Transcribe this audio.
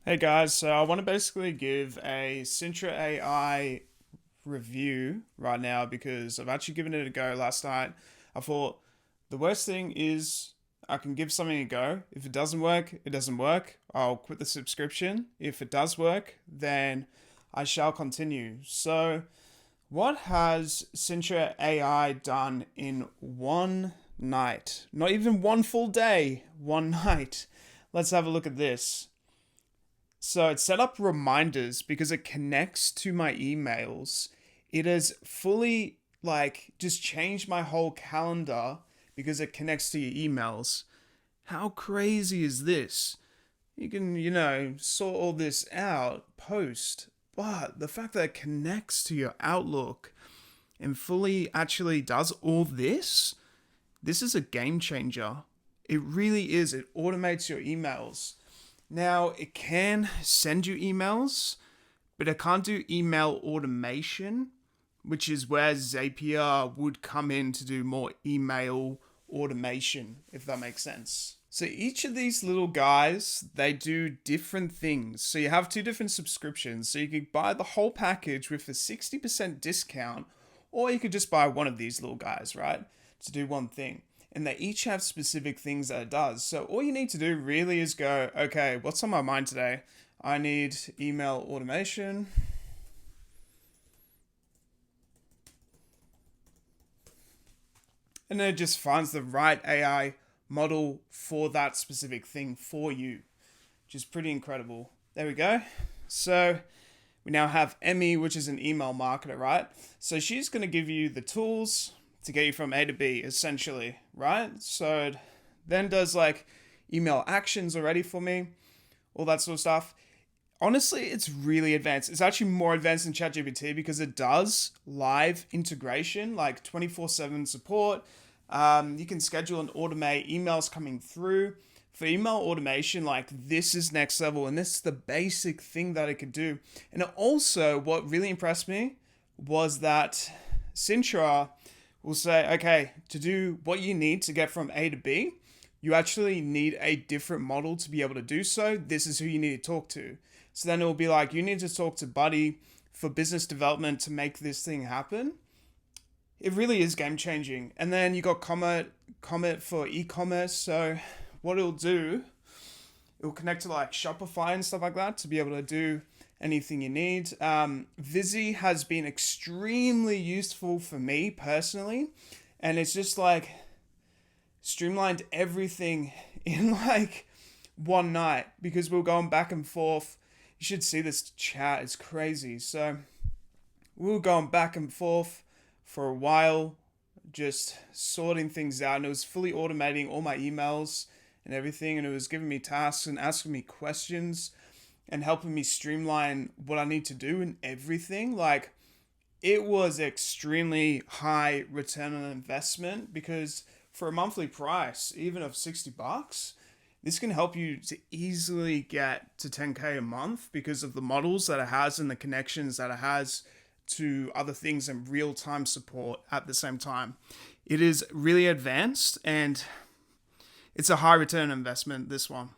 Hey guys, so I want to basically give a Sintra AI review right now because I've actually given it a go last night. I thought the worst thing is I can give something a go. If it doesn't work, it doesn't work. I'll quit the subscription. If it does work, then I shall continue. So, what has Sintra AI done in one night? Not even one full day, one night. Let's have a look at this. So it set up reminders because it connects to my emails. It has fully just changed my whole calendar because it connects to your emails. How crazy is this? You can, sort all this out post, but the fact that it connects to your Outlook and fully actually does all this is a game changer. It really is. It automates your emails. Now, it can send you emails, but it can't do email automation, which is where Zapier would come in to do more email automation, if that makes sense. So each of these little guys, they do different things. So you have two different subscriptions. So you could buy the whole package with a 60% discount, or you could just buy one of these little guys, right? To do one thing. And they each have specific things that it does. So all you need to do really is go, okay, what's on my mind today? I need email automation. And then it just finds the right AI model for that specific thing for you, which is pretty incredible. There we go. So we now have Emmy, which is an email marketer, right? So she's going to give you the tools to get you from A to B, essentially, right? So it then does email actions already for me, all that sort of stuff. Honestly, it's really advanced. It's actually more advanced than ChatGPT because it does live integration, like 24/7 support. You can schedule and automate emails coming through. For email automation, this is next level, and this is the basic thing that it could do. And also, what really impressed me was that Sintra will say, okay, to do what you need to get from A to B, you actually need a different model to be able to do so. This is who you need to talk to. So then it will be like, you need to talk to Buddy for business development to make this thing happen. It really is game changing. And then you got Comet for e-commerce. So what it'll do, it'll connect to Shopify and stuff like that to be able to do anything you need. Visi has been extremely useful for me personally, and it's just streamlined everything in one night because we're going back and forth. You should see this chat, it's crazy. So we were going back and forth for a while, just sorting things out, and it was fully automating all my emails and everything, and it was giving me tasks and asking me questions and helping me streamline what I need to do and everything. It was extremely high return on investment because for a monthly price, even of $60, this can help you to easily get to 10K a month because of the models that it has and the connections that it has to other things and real-time support at the same time. It is really advanced and it's a high return on investment, this one.